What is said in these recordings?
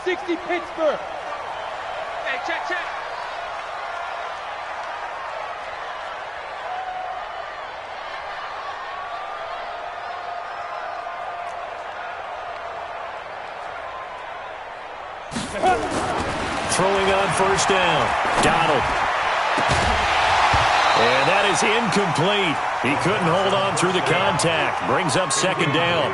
60 Pittsburgh. Hey, check. Throwing on first down. Donald. And that is incomplete. He couldn't hold on through the contact. Brings up second down.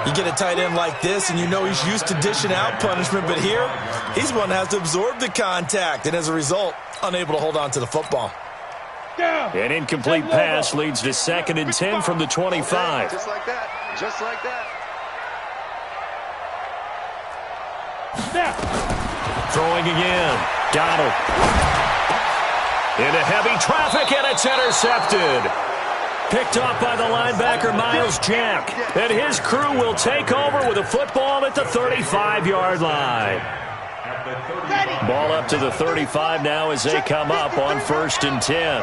You get a tight end like this, and you know he's used to dishing out punishment, but here, he's one that has to absorb the contact, and as a result, unable to hold on to the football. An incomplete pass leads to 2nd and 10 from the 25. Just like that. Just like that. Throwing again. Donald. Into heavy traffic, and it's intercepted. Picked off by the linebacker, Miles Jack. And his crew will take over with a football at the 35-yard line. Ball up to the 35 now as they come up on 1st and 10.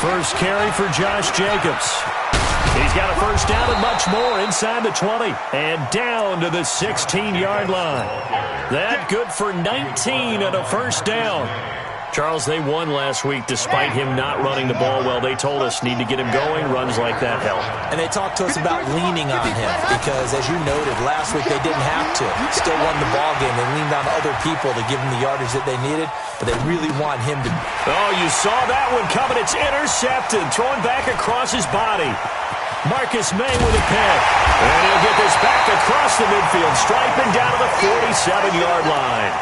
First carry for Josh Jacobs. He's got a first down and much more inside the 20 and down to the 16-yard line. That good for 19 and a first down. Charles, they won last week despite him not running the ball well. They told us need to get him going. Runs like that help. And they talked to us about leaning on him because, as you noted, last week they didn't have to. Still won the ball game. They leaned on other people to give them the yardage that they needed, but they really want him to. Oh, you saw that one coming. It's intercepted. Thrown back across his body. Marcus May with a pick. And he'll get this back across the midfield, striping down to the 47-yard line.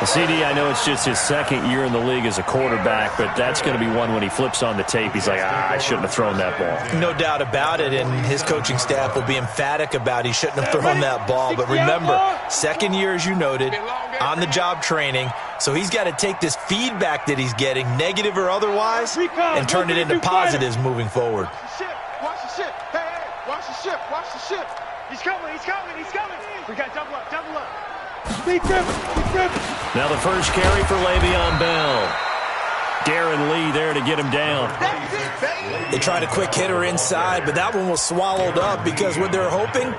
CD, I know it's just his 2nd year in the league as a quarterback, but that's going to be one when he flips on the tape. He's like, I shouldn't have thrown that ball. No doubt about it, and his coaching staff will be emphatic about he shouldn't have thrown that ball. But remember, 2nd year, as you noted, on-the-job training, so he's got to take this feedback that he's getting, negative or otherwise, and turn it into positives moving forward. Watch the ship. Hey, watch the ship. Watch the ship. He's coming. We got double up. Now the first carry for Le'Veon Bell. Darren Lee there to get him down. They tried a quick hitter inside, but that one was swallowed up because what they're hoping,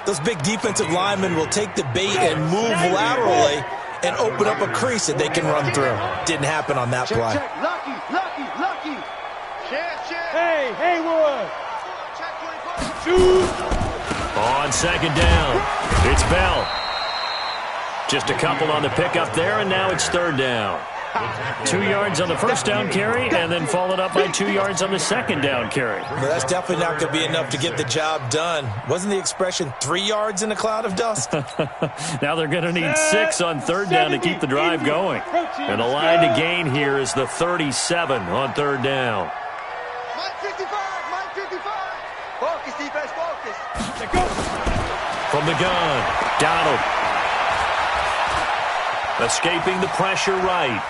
those big defensive linemen will take the bait and move laterally and open up a crease that they can run through. Didn't happen on that play. Lucky. Hey, Haywood. Shoot. On 2nd down, it's Bell. Just a couple on the pickup there, and now it's 3rd down. 2 yards on the first down carry, and then followed up by 2 yards on the 2nd down carry. Well, that's definitely not going to be enough to get the job done. Wasn't the expression 3 yards in a cloud of dust? Now they're going to need 6 on 3rd down to keep the drive going. And the line to gain here is the 37 on 3rd down. Mike 55. Focus, defense, focus. From the gun, Donald. Escaping the pressure right.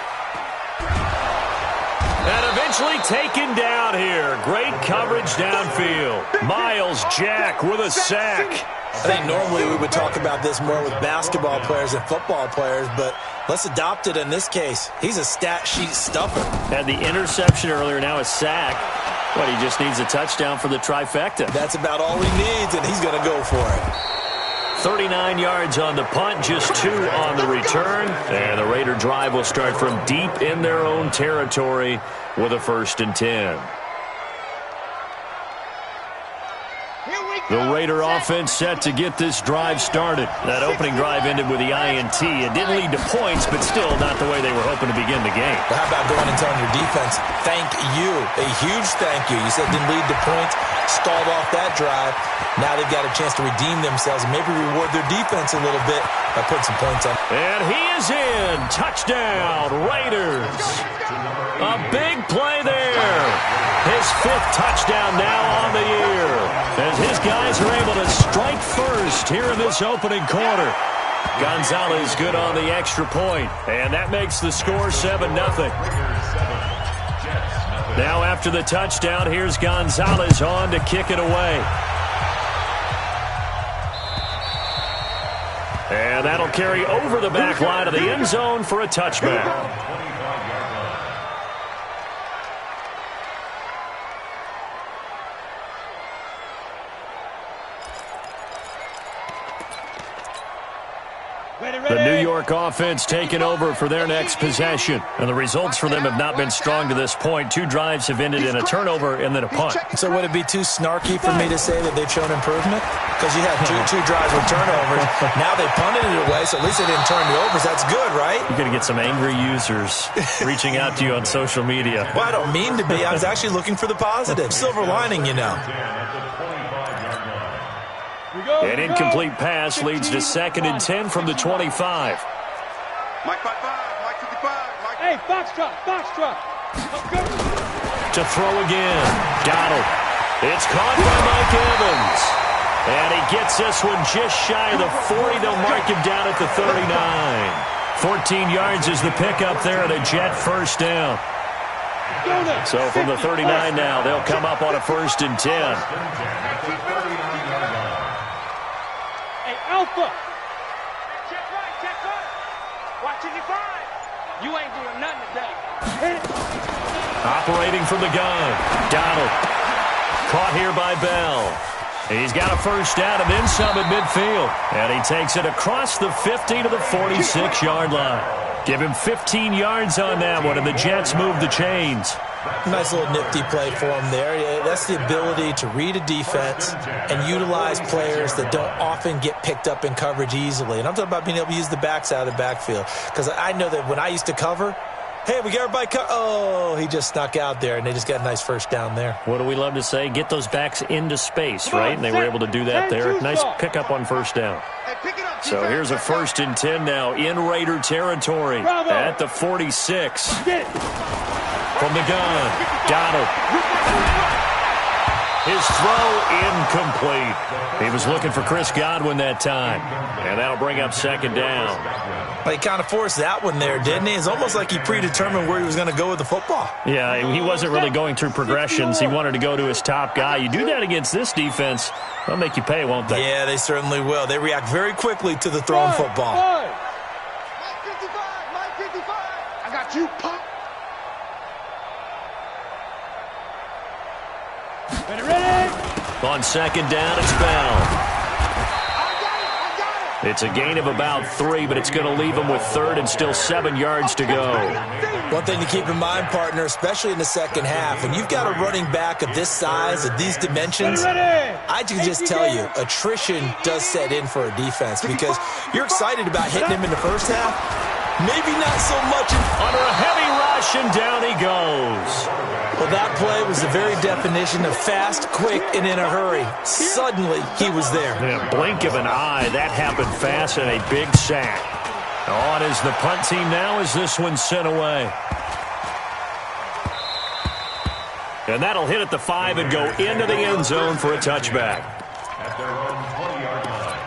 And eventually taken down here. Great coverage downfield. Miles Jack with a sack. I think normally we would talk about this more with basketball players and football players, but let's adopt it in this case. He's a stat sheet stuffer. Had the interception earlier, now a sack. But he just needs a touchdown for the trifecta. That's about all he needs, and he's going to go for it. 39 yards on the punt, just 2 on the return. And the Raider drive will start from deep in their own territory with a 1st and 10. The Raider offense set to get this drive started. That opening drive ended with the INT. It didn't lead to points, but still not the way they were hoping to begin the game. But how about going and telling your defense, thank you, a huge thank you. You said it didn't lead to points, stalled off that drive. Now they've got a chance to redeem themselves and maybe reward their defense a little bit by putting some points on. And he is in. Touchdown, Raiders. A big play there. His 5th touchdown now on the year. As his guys are able to strike first here in this opening quarter. Gonzalez good on the extra point. And that makes the score 7-0. Now after the touchdown, here's Gonzalez on to kick it away. And that'll carry over the back line of the end zone for a touchback. The New York offense taking over for their next possession. And the results for them have not been strong to this point. 2 drives have ended in a turnover and then a punt. So would it be too snarky for me to say that they've shown improvement? Because you had two drives with turnovers. Now they punted it away, so at least they didn't turn the overs. That's good, right? You're going to get some angry users reaching out to you on social media. Well, I don't mean to be. I was actually looking for the positive. Silver lining, you know. An incomplete pass leads to 2nd and 10 from the 25. Mike 55, Mike 55, Mike. Hey, Foxtrot. To throw again. Donald. It's caught by Mike Evans. And he gets this one just shy of the 40. They'll mark him down at the 39. 14 yards is the pickup there and a Jet first down. So from the 39 now, they'll come up on a 1st and 10. Hey, Alpha. Check right. Watching your 5. You ain't doing nothing today. Hit it. Operating from the gun. Donald. Caught here by Bell. He's got a first down and then some at midfield. And he takes it across the 50 to the 46-yard line. Give him 15 yards on that one, and the Jets move the chains. Nice little nifty play for him there. That's the ability to read a defense and utilize players that don't often get picked up in coverage easily. And I'm talking about being able to use the backside of the backfield. Because I know that when I used to cover, hey, we got everybody oh, he just snuck out there, and they just got a nice first down there. What do we love to say? Get those backs into space, right? And they were able to do that there. Nice pickup on first down. So here's a 1st and 10 now in Raider territory at the 46. From the gun, Donald. His throw incomplete. He was looking for Chris Godwin that time. And that'll bring up 2nd down. Well, he kind of forced that one there, didn't he? It's almost like he predetermined where he was going to go with the football. Yeah, he wasn't really going through progressions. He wanted to go to his top guy. You do that against this defense, they'll make you pay, won't they? Yeah, they certainly will. They react very quickly to the thrown football. Mike 55. I got you, punk. Ready. On 2nd down, it's Bell. It's a gain of about 3, but it's going to leave him with 3rd and still 7 yards to go. One thing to keep in mind, partner, especially in the second half, when you've got a running back of this size, of these dimensions, I can just tell you, attrition does set in for a defense because you're excited about hitting him in the first half. Maybe not so much. Under a heavy rush, and down he goes. Well, that play was the very definition of fast, quick, and in a hurry. Suddenly, he was there. In a blink of an eye, that happened fast and a big sack. On is the punt team now as this one's sent away. And that'll hit at the 5 and go into the end zone for a touchback. At their own 20-yard line.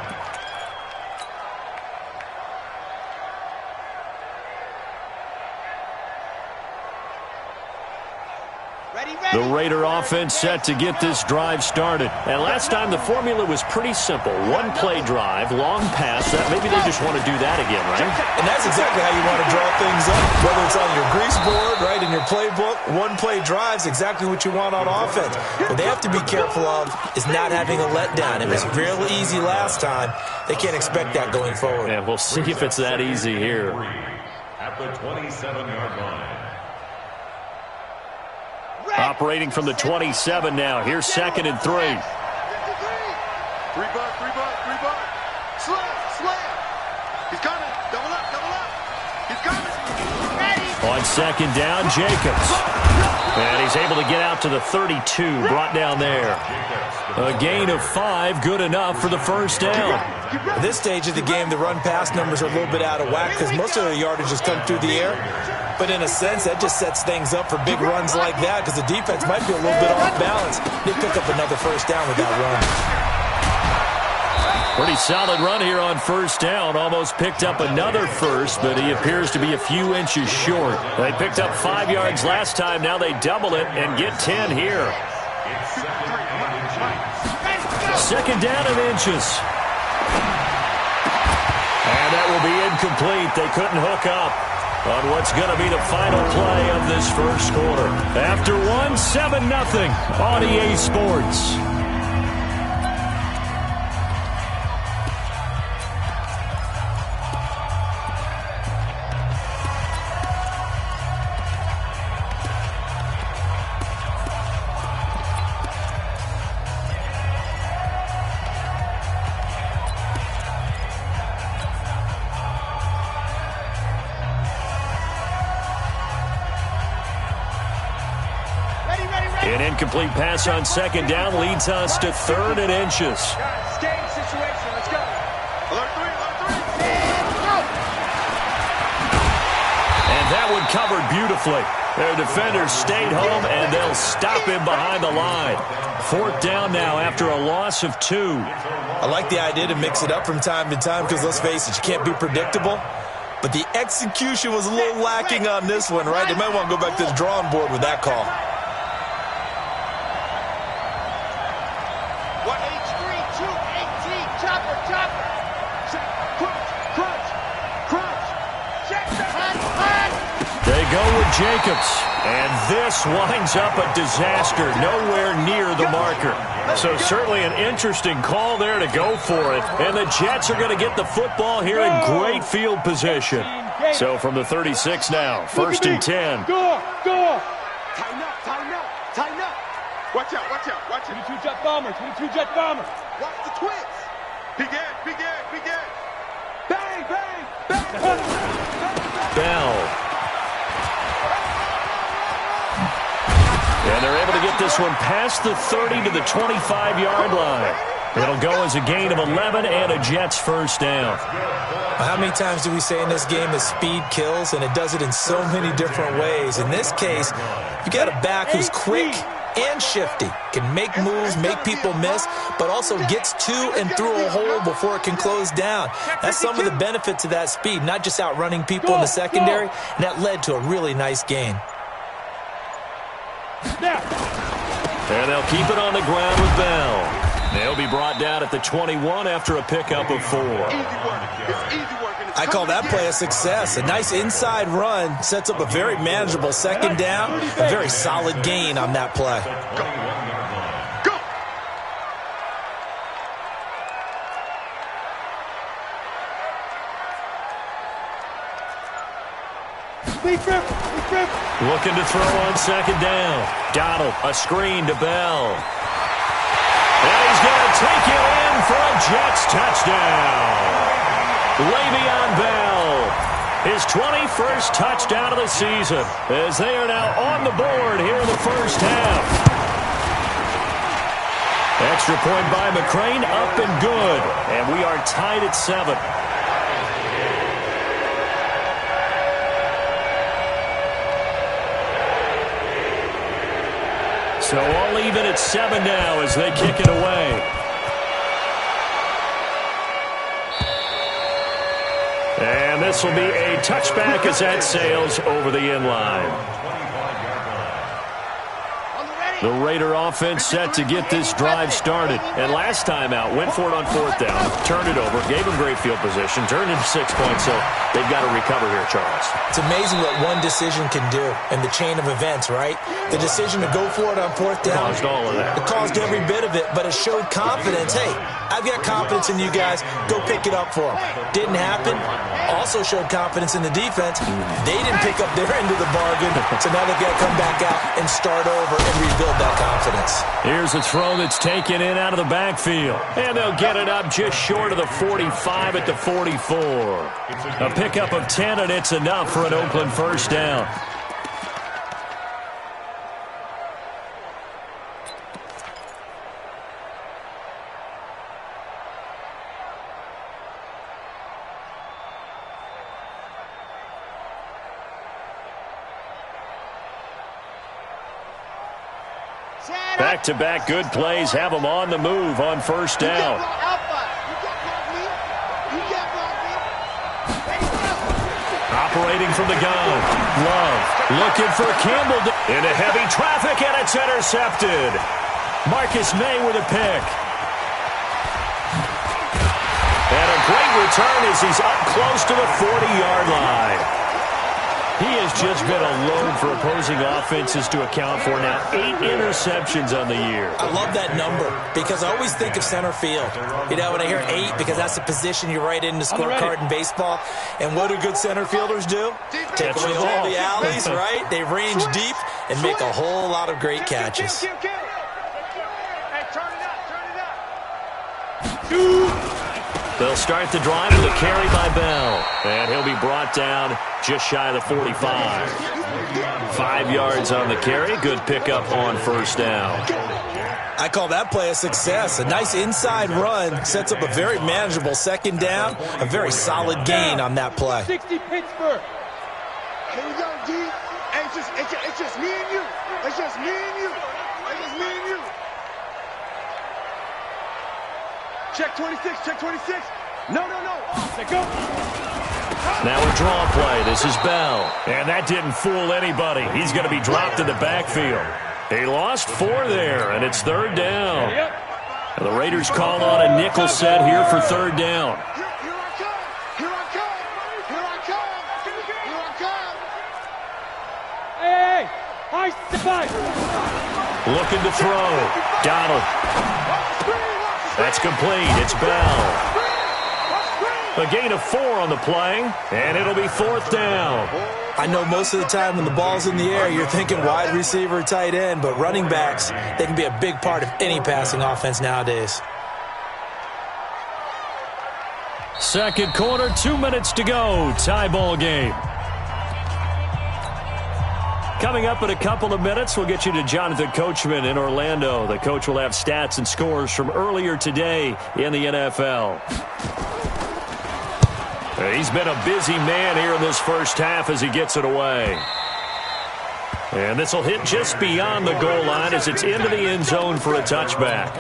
The Raider offense set to get this drive started. And last time the formula was pretty simple. 1-play drive, long pass. Maybe they just want to do that again, right? And that's exactly how you want to draw things up. Whether it's on your grease board, right, in your playbook, 1-play drive's exactly what you want on offense. What they have to be careful of is not having a letdown. It was real easy last time. They can't expect that going forward. Yeah, we'll see if it's that easy here. At the 27-yard line. Operating from the 27 now. Here's 2nd and 3. 3 buck. Slam. He's coming. Double up. He's coming. On 2nd down, Jacobs. And he's able to get out to the 32, brought down there. A gain of 5, good enough for the first down. At this stage of the game, the run-pass numbers are a little bit out of whack because most of the yardage has come through the air. But in a sense, that just sets things up for big runs like that because the defense might be a little bit off balance. They pick up another first down with that run. Pretty solid run here on first down. Almost picked up another first, but he appears to be a few inches short. They picked up 5 yards last time. Now they double it and get 10 here. 2nd down and inches. And that will be incomplete. They couldn't hook up on what's going to be the final play of this first quarter. After 7-0 on EA Sports. Incomplete pass on second down leads us to 3rd and inches. Guys, game situation. Let's go. Alert 3, alert 3. And that one covered beautifully. Their defenders stayed home, and they'll stop him behind the line. 4th down now after a loss of 2. I like the idea to mix it up from time to time because, let's face it, you can't be predictable. But the execution was a little lacking on this one, right? They might want to go back to the drawing board with that call. 1H3, 218, chopper. Crunch. They go with Jacobs, and this winds up a disaster, nowhere near the marker. So certainly an interesting call there to go for it, and the Jets are going to get the football here in great field position. So from the 36 now, 1st and 10. Go! Tighten up. Watch out. 22 jet bomber. Watch the twins. Big end. Bang. Bell. And they're able to get this one past the 30 to the 25-yard line. It'll go as a gain of 11 and a Jets first down. How many times do we say in this game that speed kills, and it does it in so many different ways? In this case, you got a back who's quick and shifty, can make moves, make people miss, but also gets to and through a hole before it can close down. That's some of the benefits of that speed, not just outrunning people in the secondary, and that led to a really nice gain. And they'll keep it on the ground with Bell. They'll be brought down at the 21 after a pickup of 4. I call that play a success. A nice inside run sets up a very manageable second down. A very solid gain on that play. Go! Looking to throw on second down. Donald, a screen to Bell. And he's going to take it in for a Jets touchdown. Le'Veon Bell, his 21st touchdown of the season, as they are now on the board here in the first half. Extra point by McCrane, up and good. And we are tied at 7. So all even at 7 now as they kick it away. And this will be a touchback as that sails over the end line. The Raider offense set to get this drive started. And last time out, went for it on 4th down, turned it over, gave them great field position, turned into 6 points, so they've got to recover here, Charles. It's amazing what one decision can do in the chain of events, right? The decision to go for it on 4th down. Caused all of that. It caused every bit of it, but it showed confidence. Hey, I've got confidence in you guys. Go pick it up for them. Didn't happen. Also showed confidence in the defense. They didn't pick up their end of the bargain, so now they've got to come back out and start over and rebuild that confidence. Here's a throw that's taken in out of the backfield. And they'll get it up just short of the 45 at the 44. A pickup of 10, and it's enough for an Oakland first down. Back-to-back good plays have them on the move on first down. Operating from the gun. Love looking for Campbell into heavy traffic, and it's intercepted. Marcus May with a pick. And a great return as he's up close to the 40-yard line. He has just been a load for opposing offenses to account for now. 8 interceptions on the year. I love that number because I always think of center field. You know, when I hear 8, because that's the position you write in the scorecard in baseball. And what do good center filders do? Take away all the alleys, right? They range deep and make a whole lot of great catches. Hey, turn it up. They'll start the drive with a carry by Bell. And he'll be brought down just shy of the 45. 5 yards on the carry. Good pickup on first down. I call that play a success. A nice inside run sets up a very manageable second down. A very solid gain on that play. 60 Pittsburgh. Here we go, D. Hey, it's just me and you. It's just me and you. It's just me and you. Check 26, check 26. No. Let go. Now a draw play. This is Bell. And that didn't fool anybody. He's going to be dropped in the backfield. He lost 4 there, and it's third down. And the Raiders call on a nickel set here for third down. Here I come. Hey, high five. Looking to throw. Donald. That's complete. It's Bell. A gain of 4 on the play, and it'll be fourth down. I know most of the time when the ball's in the air, you're thinking wide receiver, tight end, but running backs, they can be a big part of any passing offense nowadays. Second quarter, 2 minutes to go. Tie ball game. Coming up in a couple of minutes, we'll get you to Jonathan Coachman in Orlando. The coach will have stats and scores from earlier today in the NFL. He's been a busy man here in this first half as he gets it away. And this will hit just beyond the goal line as it's into the end zone for a touchback.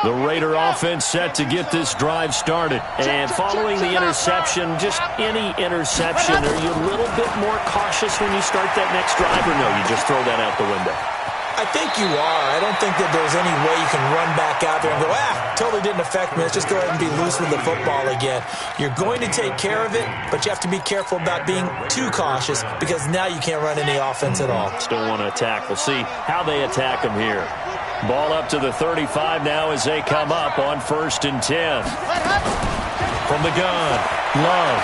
The Raider offense set to get this drive started. And following the interception, just any interception, are you a little bit more cautious when you start that next drive, or no, you just throw that out the window? I think you are. I don't think that there's any way you can run back out there and go, totally didn't affect me. Let's just go ahead and be loose with the football again. You're going to take care of it, but you have to be careful about being too cautious because now you can't run any offense at all. Still want to attack. We'll see how they attack him here. Ball up to the 35 now as they come up on 1st and 10. From the gun, Love.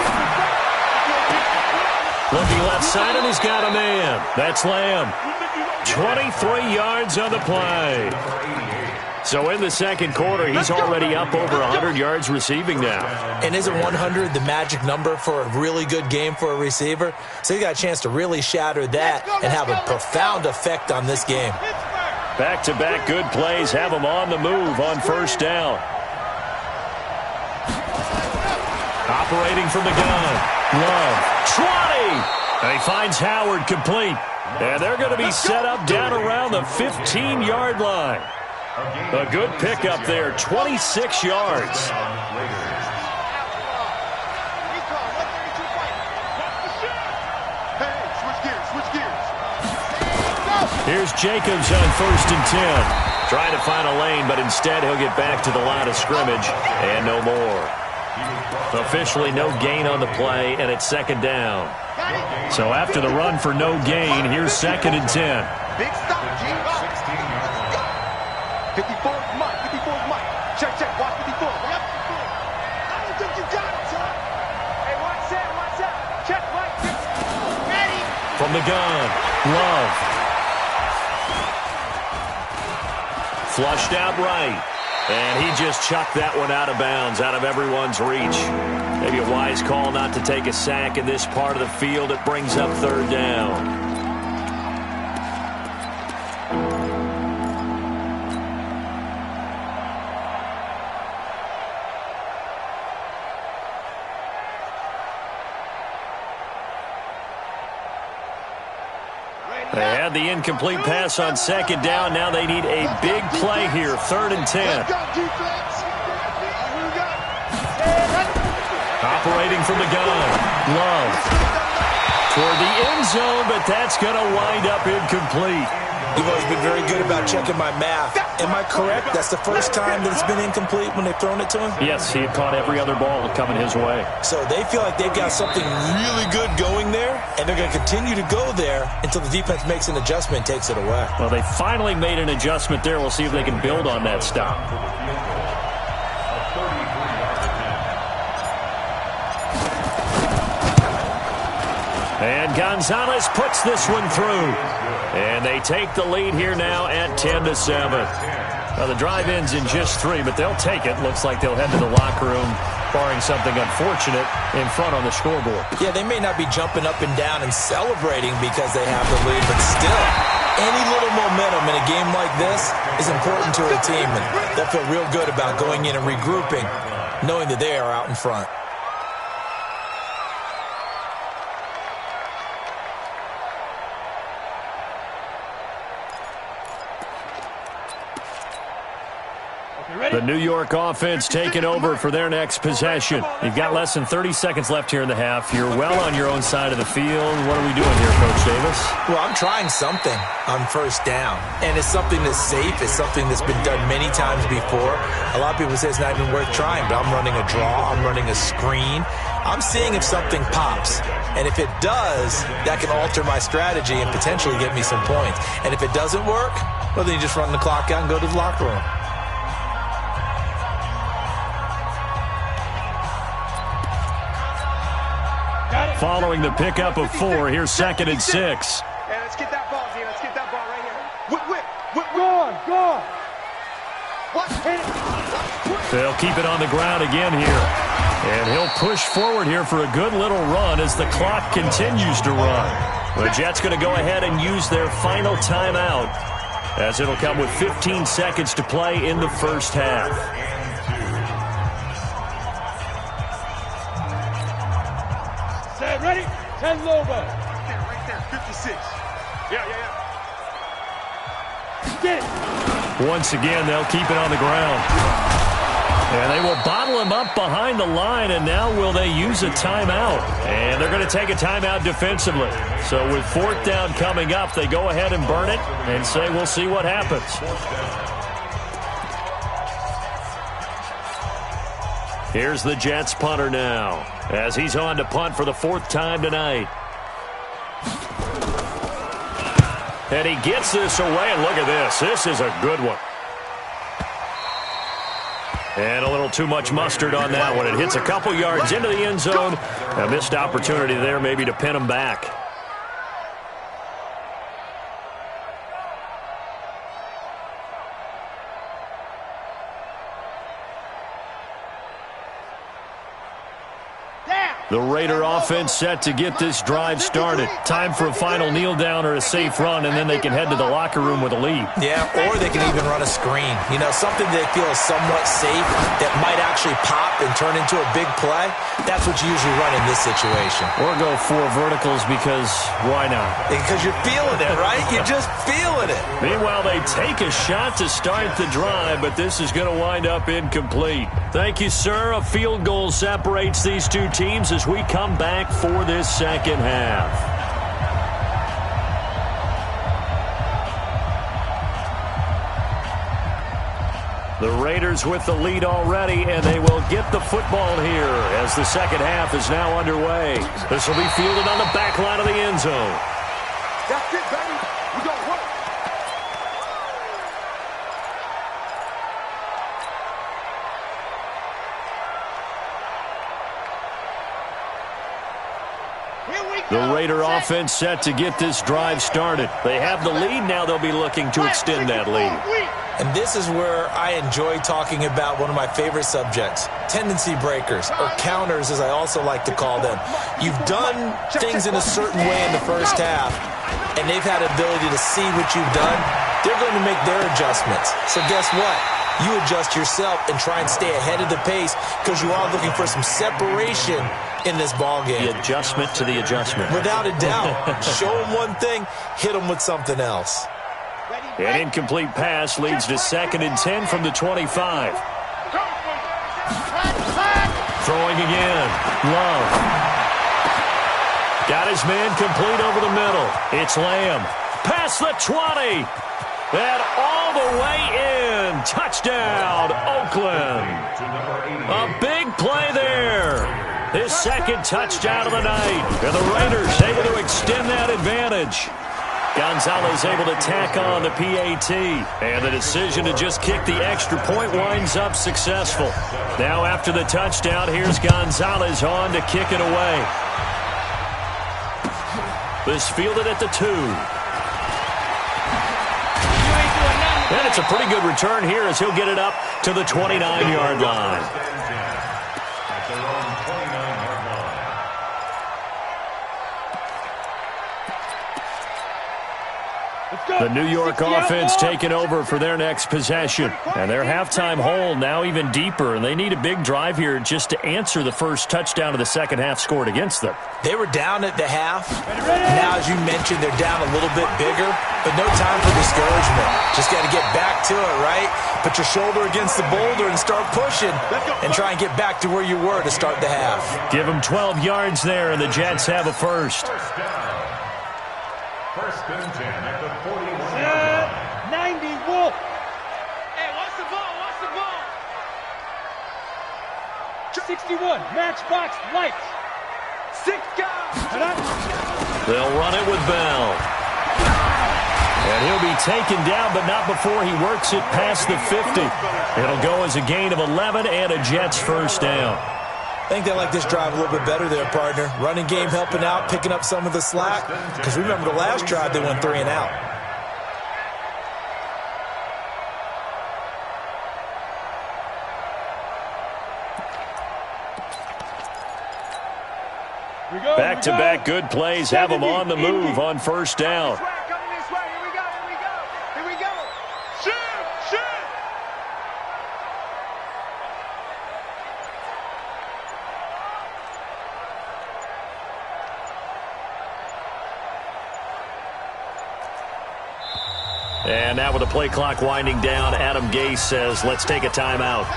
Looking left side, and he's got a man. That's Lamb. 23 yards on the play. So in the second quarter, he's already up over 100 yards receiving now. And isn't 100 the magic number for a really good game for a receiver? So he got a chance to really shatter that and have a profound effect on this game. Back-to-back good plays have him on the move on first down. Operating from the gun. Love. 20! And he finds Howard complete. And they're going to be set up down around the 15-yard line. A good pickup there, 26 yards. Here's Jacobs on 1st and 10. Trying to find a lane, but instead he'll get back to the line of scrimmage and no more. Officially no gain on the play, and it's second down. So after the run for no gain, here's 2nd and 10. Big stop, G. 54's Mike. 54's Mike. Check. Watch 54. Yep. I don't think you got it, son. Hey, watch out. Check, Mike. Ready. From the gun, Love. Flushed out right. And he just chucked that one out of bounds, out of everyone's reach. Maybe a wise call not to take a sack in this part of the field. It brings up third down. They had the incomplete pass on second down. Now they need a big play here, 3rd and 10. Operating from the gun. Love. Toward the end zone, but that's going to wind up incomplete. You've always been very good about checking my math. Am I correct? That's the first time that it's been incomplete when they've thrown it to him? Yes, he had caught every other ball coming his way. So they feel like they've got something really good going there, and they're going to continue to go there until the defense makes an adjustment and takes it away. Well, they finally made an adjustment there. We'll see if they can build on that stop. And Gonzalez puts this one through. And they take the lead here now at 10-7. Well, the drive ends in just 3, but they'll take it. Looks like they'll head to the locker room, barring something unfortunate, in front on the scoreboard. Yeah, they may not be jumping up and down and celebrating because they have the lead, but still, any little momentum in a game like this is important to a team, and they'll feel real good about going in and regrouping, knowing that they are out in front. The New York offense taking over for their next possession. You've got less than 30 seconds left here in the half. You're well on your own side of the field. What are we doing here, Coach Davis? Well, I'm trying something on first down, and it's something that's safe. It's something that's been done many times before. A lot of people say it's not even worth trying, but I'm running a draw. I'm running a screen. I'm seeing if something pops, and if it does, that can alter my strategy and potentially get me some points. And if it doesn't work, well, then you just run the clock out and go to the locker room. Following the pickup of 4, here's 2nd and 6. Hey, let's get that ball, Z. Let's get that ball right here. Whip. Go on. What? Hit it. They'll keep it on the ground again here. And he'll push forward here for a good little run as the clock continues to run. The Jets going to go ahead and use their final timeout, as it'll come with 15 seconds to play in the first half. Set, ready? 10 low ball. Right there, 56. Yeah. Get it. Once again, they'll keep it on the ground. And they will bottle him up behind the line, and now will they use a timeout? And they're going to take a timeout defensively. So with 4th down coming up, they go ahead and burn it and say we'll see what happens. Here's the Jets punter now, as he's on to punt for the 4th time tonight. And he gets this away, and look at this. This is a good one. And a little too much mustard on that one. It hits a couple yards into the end zone. A missed opportunity there maybe to pin him back. The Raider offense set to get this drive started. Time for a final kneel down or a safe run, and then they can head to the locker room with a lead. Yeah, or they can even run a screen. You know, something they feel is somewhat safe that might actually pop and turn into a big play. That's what you usually run in this situation. Or go 4 verticals because why not? Because you're feeling it, right? You're just feeling it. Meanwhile, they take a shot to start the drive, but this is going to wind up incomplete. Thank you, sir. A field goal separates these two teams as we come back for this second half. The Raiders with the lead already, and they will get the football here as the second half is now underway. This will be fielded on the back line of the end zone. That's it, baby. We got work. The Raider offense set to get this drive started. They have the lead. Now they'll be looking to extend that lead. And this is where I enjoy talking about one of my favorite subjects, tendency breakers, or counters as I also like to call them. You've done things in a certain way in the first half, and they've had the ability to see what you've done. They're going to make their adjustments. So guess what? You adjust yourself and try and stay ahead of the pace because you are looking for some separation in this ball game. The adjustment to the adjustment. Without a doubt. Show them one thing, hit them with something else. An incomplete pass leads to 2nd and 10 from the 25. Throwing again. Love. Got his man complete over the middle. It's Lamb. Past the 20. And all the way in. Touchdown, Oakland. A big play there. His 2nd touchdown of the night. And the Raiders able to extend that advantage. Gonzalez able to tack on the PAT. And the decision to just kick the extra point winds up successful. Now after the touchdown, here's Gonzalez on to kick it away. is fielded at the 2. And it's a pretty good return here as he'll get it up to the 29-yard line. At their own 29-yard line. The New York offense taking over for their next possession. And their halftime hole now even deeper, and they need a big drive here just to answer the first touchdown of the second half scored against them. They were down at the half. Now, as you mentioned, they're down a little bit bigger, but no time for discouragement. Just got to get back to it, right? Put your shoulder against the boulder and start pushing and try and get back to where you were to start the half. Give them 12 yards there, and the Jets have a first. First down. First and 10 at the 41-yard line. 90 Wolf. Hey, watch the ball, watch the ball. 61 Matchbox Lights. 6 guys. They'll run it with Bell. And he'll be taken down, but not before he works it past the 50. It'll go as a gain of 11 and a Jets first down. I think they like this drive a little bit better there, partner. Running game helping out, picking up some of the slack. Because remember the last drive, they went 3 and out. Back-to-back good plays have them on the move on first down. Coming this way. Here we go, here we go. Here we go. Shoot, shoot. And now with the play clock winding down, Adam Gase says, let's take a timeout.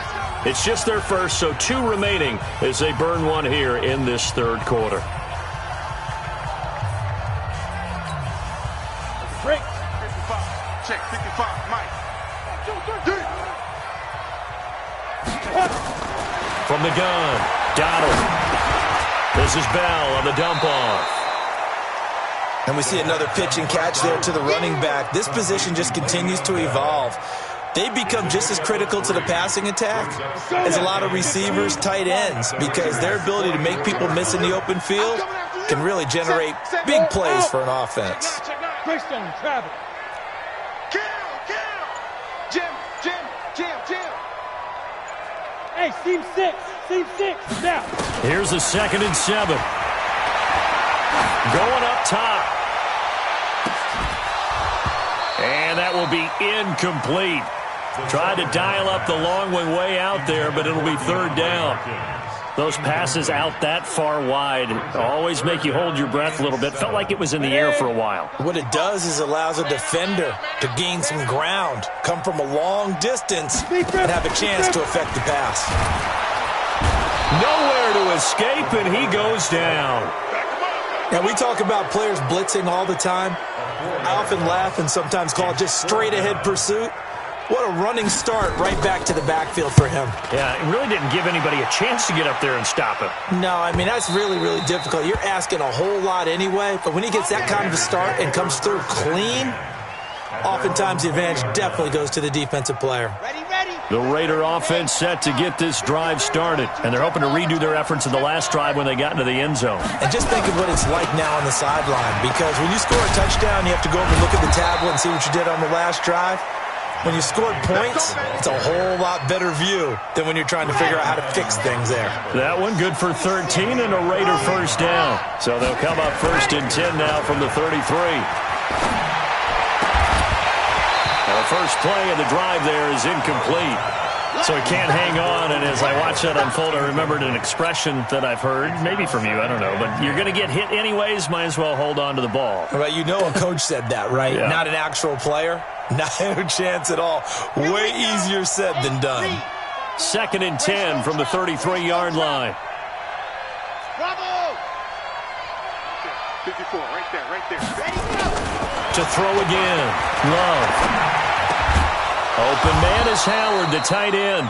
It's just their first, so 2 remaining as they burn one here in this third quarter. Break. 55. Check, 55. Mike. From the gun, Donald. This is Bell on the dump off. And we see another pitch and catch there to the running back. This position just continues to evolve. They become just as critical to the passing attack as a lot of receivers, tight ends, because their ability to make people miss in the open field can really generate big plays for an offense. Greystone travel. Kill. Jim. Hey, seam 6. Now. Here's a 2nd and 7. Going up top. And that will be incomplete. Tried to dial up the long one way out there, but it'll be third down. Those passes out that far wide always make you hold your breath a little bit. Felt like it was in the air for a while. What it does is allows a defender to gain some ground, come from a long distance, and have a chance to affect the pass. Nowhere to escape, and he goes down. Now, we talk about players blitzing all the time. I often laugh and sometimes call it just straight-ahead pursuit. What a running start right back to the backfield for him. Yeah, it really didn't give anybody a chance to get up there and stop him. No, I mean, that's really, really difficult. You're asking a whole lot anyway, but when he gets that kind of a start and comes through clean, oftentimes the advantage definitely goes to the defensive player. Ready. The Raider offense set to get this drive started, and they're hoping to redo their efforts in the last drive when they got into the end zone. And just think of what it's like now on the sideline, because when you score a touchdown, you have to go over and look at the tablet and see what you did on the last drive. When you scored points, it's a whole lot better view than when you're trying to figure out how to fix things there. That one good for 13 and a Raider first down. So they'll come up 1st and 10 now from the 33. Now the first play of the drive there is incomplete. So he can't hang on, and as I watch that unfold, I remembered an expression that I've heard, maybe from you, I don't know, but you're going to get hit anyways, might as well hold on to the ball. Right, you know a coach said that, right? Yeah. Not an actual player. Not a chance at all. Way easier said than done. 2nd and 10 from the 33-yard line. Bravo! 54, right there. Ready, go! To throw again. Love. Open man is Howard, the tight end.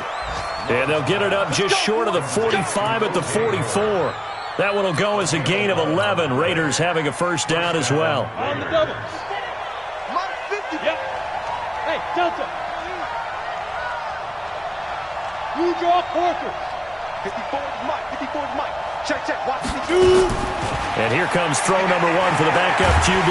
And they'll get it up just short of the 45 at the 44. That one will go as a gain of 11. Raiders having a first down as well. On the double. Mike 50. Yep. Hey, Delta. You draw Porter. 54 is Mike. Check. Watch me. Two. And here comes throw number 1 for the backup QB.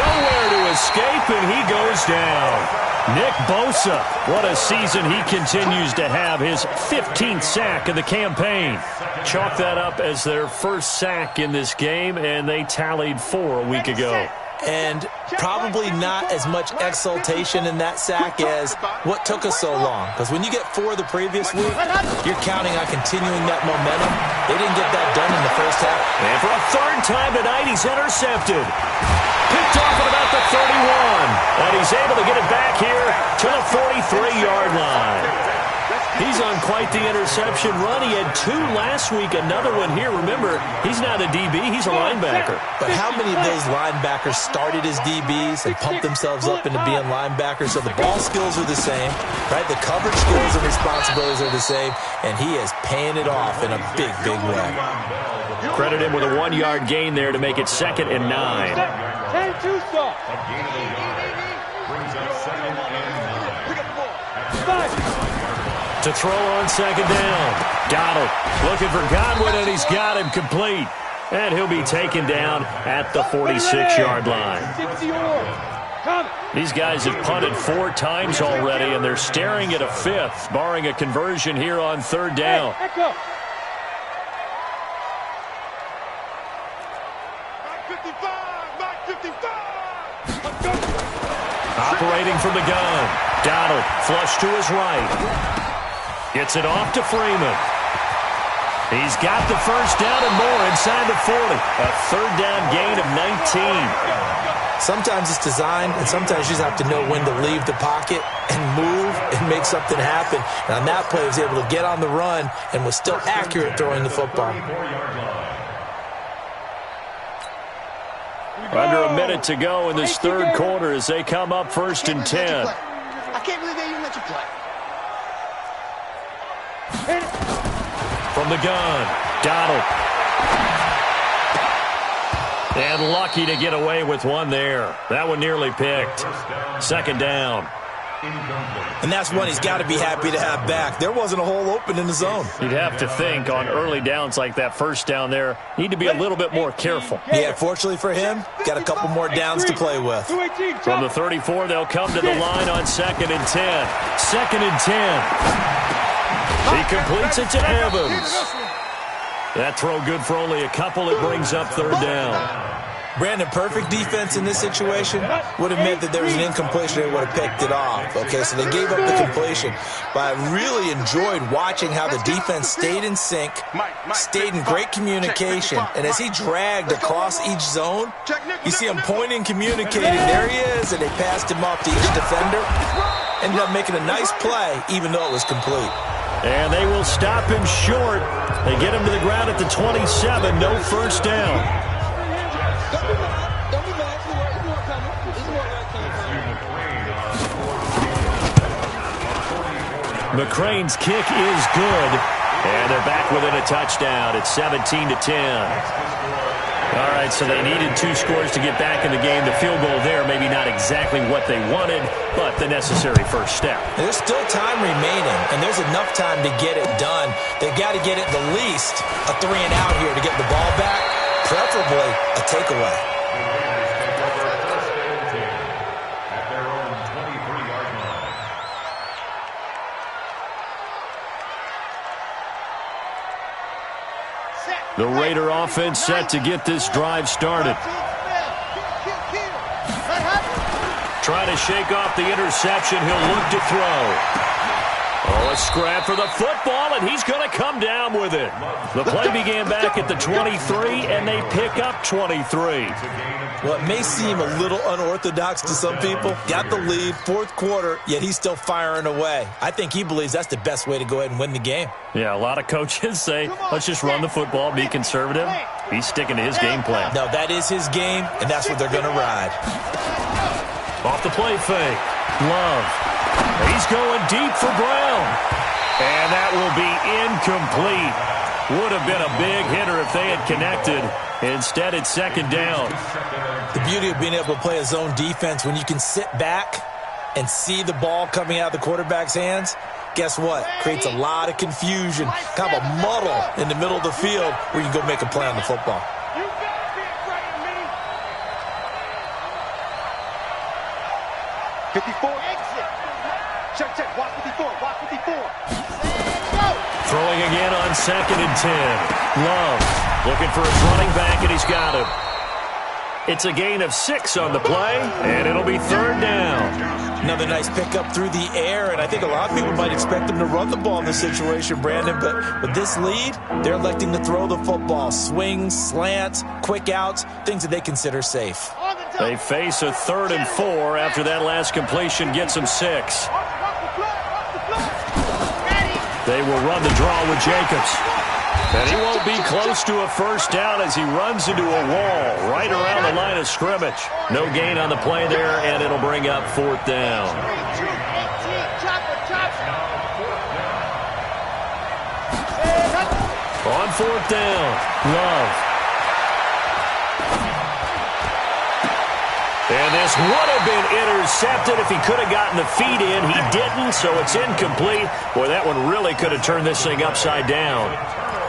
Nowhere to escape, and he goes down. Nick Bosa, what a season he continues to have, his 15th sack of the campaign. Chalk that up as their first sack in this game, and they tallied 4 a week ago. And probably not as much exultation in that sack as what took us so long. Because when you get 4 the previous week, you're counting on continuing that momentum. They didn't get that done in the first half. And for a 3rd time tonight, he's intercepted. Picked off at about the 31. And he's able to get it back here to the 43-yard line. He's on quite the interception run. He had 2 last week, another one here. Remember, he's not a DB, he's a linebacker. But how many of those linebackers started as DBs and pumped themselves up into being linebackers? So the ball skills are the same, right? The coverage skills and responsibilities are the same, and he is paying it off in a big, big way. Credit him with a 1-yard gain there to make it 2nd and 9. 10-2 stop. Brings up 2nd and 9. 5. To throw on 2nd down. Donald looking for Godwin, and he's got him complete. And he'll be taken down at the 46-yard line. These guys have punted 4 times already, and they're staring at a 5th, barring a conversion here on 3rd down. Operating from the gun. Donald flush to his right. Gets it off to Freeman. He's got the first down and more inside the 40. A 3rd down gain of 19. Sometimes it's designed, and sometimes you just have to know when to leave the pocket and move and make something happen. And on that play, he was able to get on the run and was still accurate throwing the football. Under a minute to go in this 3rd quarter as they come up 1st and 10. I can't believe they even let you play. From the gun, Donald. And lucky to get away with one there. That one nearly picked. 2nd down. And that's one he's got to be happy to have back. There wasn't a hole open in the zone. You'd have to think on early downs like that 1st down there, need to be a little bit more careful. Yeah, fortunately for him, got a couple more downs to play with. From the 34, they'll come to the line on 2nd and 10. 2nd and 10. He completes it to Evans. That throw good for only a couple. It brings up 3rd down. Brandon, perfect defense in this situation would have meant that there was an incompletion. They would have picked it off. Okay, so they gave up the completion. But I really enjoyed watching how the defense stayed in sync, stayed in great communication. And as he dragged across each zone, you see him pointing, communicating. There he is, and they passed him off to each defender. Ended up making a nice play, even though it was complete. And they will stop him short. They get him to the ground at the 27. No 1st down. McCrane's kick is good. And they're back within a touchdown. It's 17-10. All right, so they needed 2 scores to get back in the game. The field goal there, maybe not exactly what they wanted, but the necessary first step. There's still time remaining, and there's enough time to get it done. They've got to get at the least a 3 and out here to get the ball back, preferably a takeaway. The Raider offense set to get this drive started. Trying to shake off the interception. He'll look to throw. Oh, a scrap for the football, and he's going to come down with it. The play began back at the 23, and they pick up 23. Well, it may seem a little unorthodox to some people. Got the lead, 4th quarter, yet he's still firing away. I think he believes that's the best way to go ahead and win the game. Yeah, a lot of coaches say, let's just run the football, be conservative. He's sticking to his game plan. No, that is his game, and that's what they're going to ride. Off the play fake. Love. He's going deep for Brown. And that will be incomplete. Would have been a big hitter if they had connected. Instead, it's 2nd down. The beauty of being able to play a zone defense, when you can sit back and see the ball coming out of the quarterback's hands, guess what? Creates a lot of confusion, kind of a muddle in the middle of the field where you can go make a play on the football. 54. Exit. Check. Watch 54. Watch 54. Throwing again on 2nd and 10. Love looking for his running back, and he's got him. It's a gain of 6 on the play, and it'll be 3rd down. Another nice pickup through the air, and I think a lot of people might expect them to run the ball in this situation, Brandon, but with this lead, they're electing to throw the football. Swings, slants, quick outs, things that they consider safe. They face a 3rd and 4 after that last completion gets them 6. They will run the draw with Jacobs. And he won't be close to a 1st down as he runs into a wall right around the line of scrimmage. No gain on the play there, and it'll bring up 4th down. On 4th down, Love. And this would have been intercepted if he could have gotten the feet in. He didn't, so it's incomplete. Boy, that one really could have turned this thing upside down.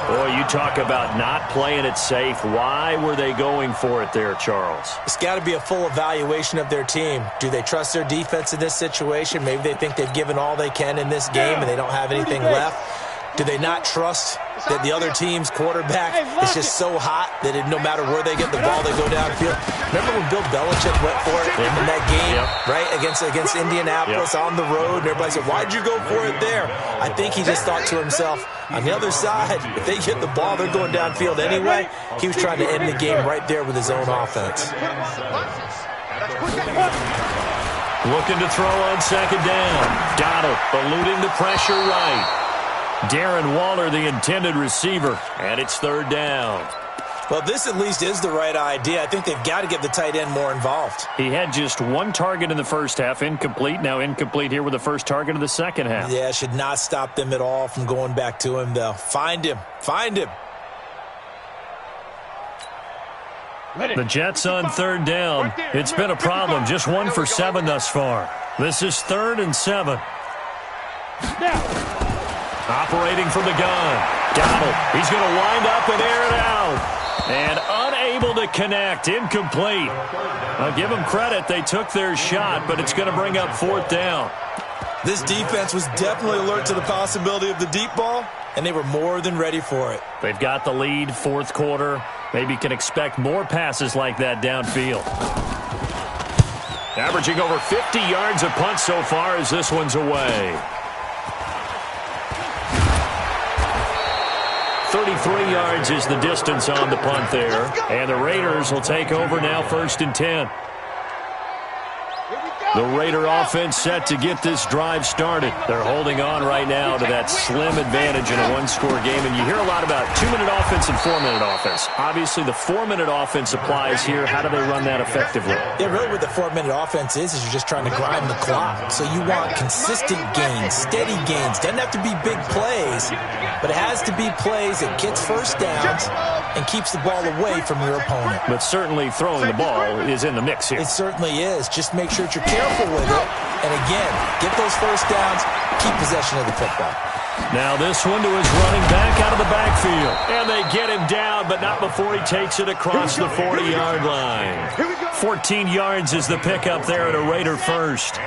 Boy, you talk about not playing it safe. Why were they going for it there, Charles? It's got to be a full evaluation of their team. Do they trust their defense in this situation? Maybe they think they've given all they can in this game and they don't have anything left. Do they not trust that the other team's quarterback is just so hot that no matter where they get the ball, they go downfield? Remember when Bill Belichick went for it in that game, right, against Indianapolis on the road? And everybody said, why'd you go for it there? I think he just thought to himself, on the other side, if they get the ball, they're going downfield anyway. He was trying to end the game right there with his own offense. Looking to throw on 2nd down. Donald eluding the pressure right. Darren Waller, the intended receiver, and it's 3rd down. Well, this at least is the right idea. I think they've got to get the tight end more involved. He had just 1 target in the 1st half, incomplete. Now incomplete here with the 1st target of the 2nd half. Yeah, should not stop them at all from going back to him, though. Find him. Find him. The Jets on 3rd down. It's been a problem. Just 1 for 7 thus far. This is 3rd and 7. Operating from the gun. Donald. He's going to wind up and air it out. And unable to connect. Incomplete. I'll give them credit. They took their shot, but it's going to bring up 4th down. This defense was definitely alert to the possibility of the deep ball, and they were more than ready for it. They've got the lead, 4th quarter. Maybe can expect more passes like that downfield. Averaging over 50 yards a punt so far as this one's away. 33 yards is the distance on the punt there. And the Raiders will take over now 1st and 10. The Raider offense set to get this drive started. They're holding on right now to that slim advantage in a 1-score game. And you hear a lot about 2-minute offense and 4-minute offense. Obviously, the 4-minute offense applies here. How do they run that effectively? Yeah, really what the 4-minute offense is you're just trying to grind the clock. So you want consistent gains, steady gains. Doesn't have to be big plays, but it has to be plays that gets 1st downs and keeps the ball away from your opponent. But certainly throwing the ball is in the mix here. It certainly is. Just make sure that you're careful with it. And again, get those 1st downs, keep possession of the football. Now this one to his running back out of the backfield. And they get him down, but not before he takes it across the 40-yard line. 14 yards is the pickup there at a Raider 1st.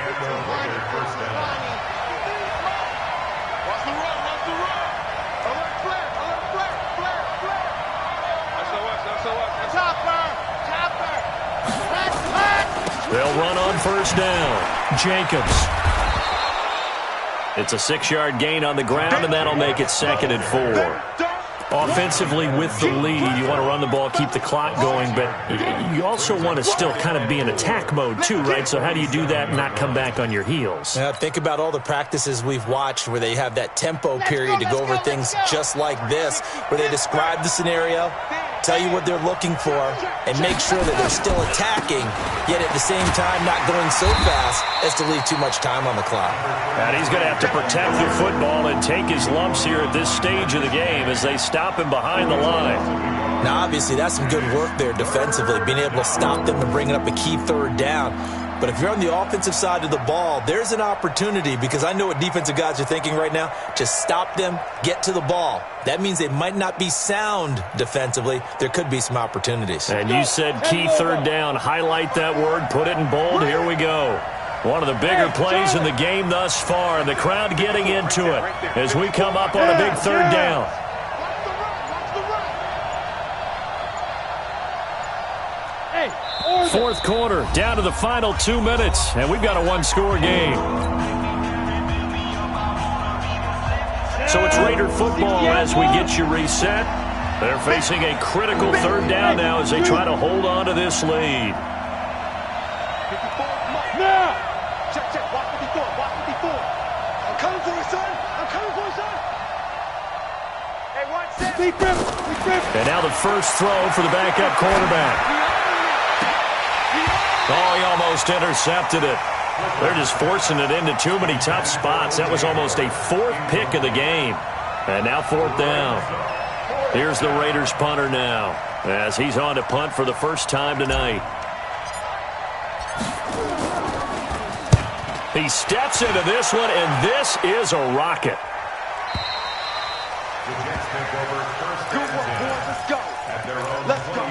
They'll run on 1st down. Jacobs. It's a 6-yard gain on the ground, and that'll make it 2nd and 4. Offensively, with the lead, you want to run the ball, keep the clock going, but you also want to still kind of be in attack mode too, right? So how do you do that and not come back on your heels? Think about all the practices we've watched where they have that tempo period to go over things just like this, where they describe the scenario, tell you what they're looking for, and make sure that they're still attacking, yet at the same time not going so fast as to leave too much time on the clock. And he's going to have to protect the football and take his lumps here at this stage of the game as they stop him behind the line. Now, obviously, that's some good work there defensively, being able to stop them and bringing up a key 3rd down. But if you're on the offensive side of the ball, there's an opportunity, because I know what defensive guys are thinking right now. Just stop them, get to the ball. That means they might not be sound defensively. There could be some opportunities. And you said key 3rd down. Highlight that word, put it in bold. Here we go. One of the bigger plays in the game thus far, and the crowd getting into it as we come up on a big third down. Fourth quarter, down to the final 2 minutes, and we've got a one-score game. So it's Raider football as we get you reset. They're facing a critical third down now as they try to hold on to this lead. Now! Check, watch what he doing, watch what he doing. I'm coming for you, son. I'm coming for you, son. Hey, watch that. Deep grip. And now the first throw for the backup quarterback. Oh, he almost intercepted it. They're just forcing it into too many tough spots. That was almost a fourth pick of the game. And now fourth down. Here's the Raiders punter now as he's on to punt for the first time tonight. He steps into this one, and this is a rocket. Good work, boys. Let's go. Let's go.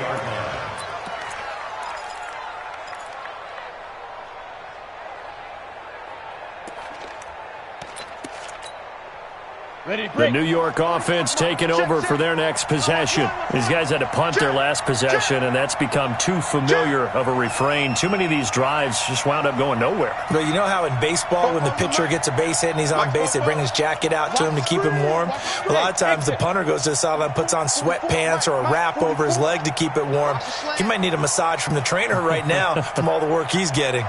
The New York offense taking over for their next possession. These guys had to punt their last possession, and that's become too familiar of a refrain. Too many of these drives just wound up going nowhere. But you know how in baseball, when the pitcher gets a base hit and he's on base, they bring his jacket out to him to keep him warm? A lot of times the punter goes to the sideline, puts on sweatpants or a wrap over his leg to keep it warm. He might need a massage from the trainer right now from all the work he's getting.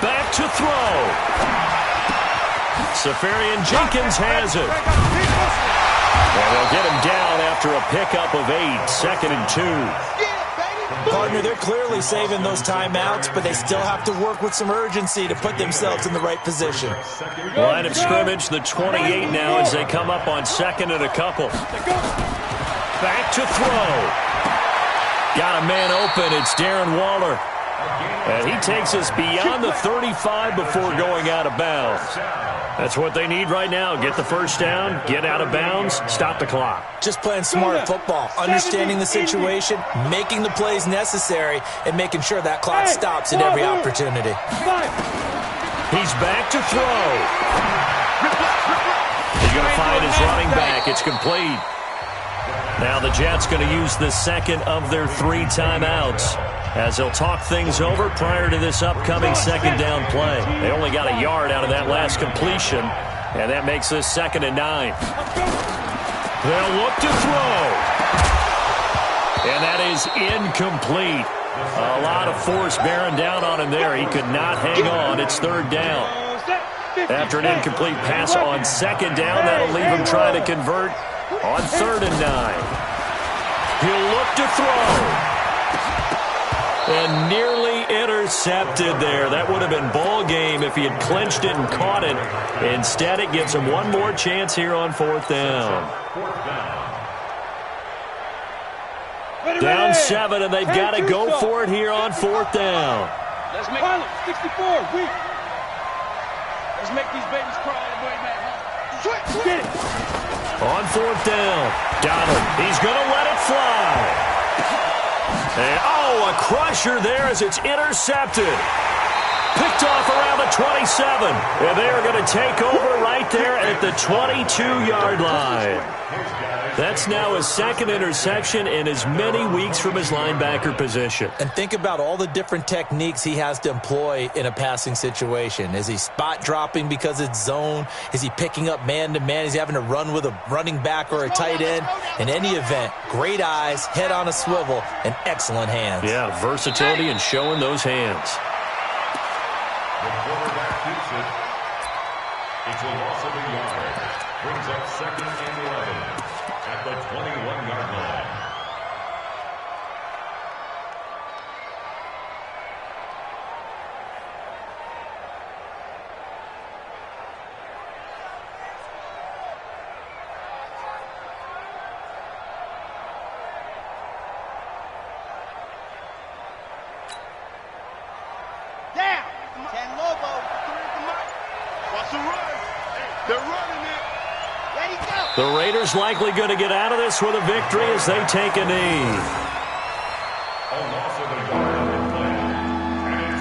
Back to throw. Safarian Jenkins has it. And they'll get him down after a pickup of 8, 2nd and 2. Partner, they're clearly saving those timeouts, but they still have to work with some urgency to put themselves in the right position. Line of scrimmage, the 28 now as they come up on 2nd and a couple. Back to throw. Got a man open. It's Darren Waller. And he takes us beyond the 35 before going out of bounds. That's what they need right now. Get the first down, get out of bounds, stop the clock. Just playing smart football, understanding the situation, making the plays necessary, and making sure that clock stops at every opportunity. He's back to throw. He's going to find his running back. It's complete. Now the Jets going to use the second of their 3 timeouts as they'll talk things over prior to this upcoming second down play. They only got a yard out of that last completion, and that makes this 2nd and 9. They'll look to throw. And that is incomplete. A lot of force bearing down on him there. He could not hang on. It's 3rd down. After an incomplete pass on 2nd down, that'll leave him trying to convert on 3rd and 9. He'll look to throw. And nearly intercepted there. That would have been ball game if he had clinched it and caught it. Instead, it gives him one more chance here on 4th down. Down 7, and they've got to go for it here on 4th down. Let's make 64 weak. Let's make these babies cry on the way back home. Get it. On 4th down, Donald, he's going to let it fly. And, a crusher there as it's intercepted. Picked off around the 27. And they are going to take over right there at the 22-yard line. That's now his 2nd interception in as many weeks from his linebacker position. And think about all the different techniques he has to employ in a passing situation. Is he spot dropping because it's zone? Is he picking up man-to-man? Is he having to run with a running back or a tight end? In any event, great eyes, head on a swivel, and excellent hands. Yeah, versatility and showing those hands. The quarterback keeps it. It's a loss of a yard. Brings up 2nd and 11 at the 21-yard line. The Raiders likely going to get out of this with a victory as they take a knee. A loss of a yard on the play. And it's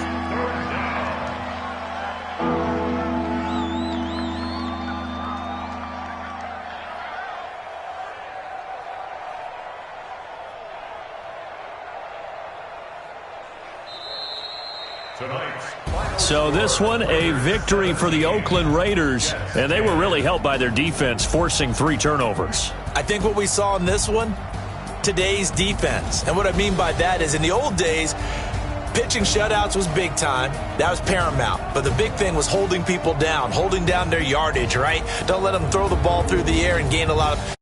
So this one, a victory for the Oakland Raiders, and they were really helped by their defense, forcing 3 turnovers. I think what we saw in this one, today's defense. And what I mean by that is in the old days, pitching shutouts was big time. That was paramount. But the big thing was holding people down, holding down their yardage, right? Don't let them throw the ball through the air and gain a lot of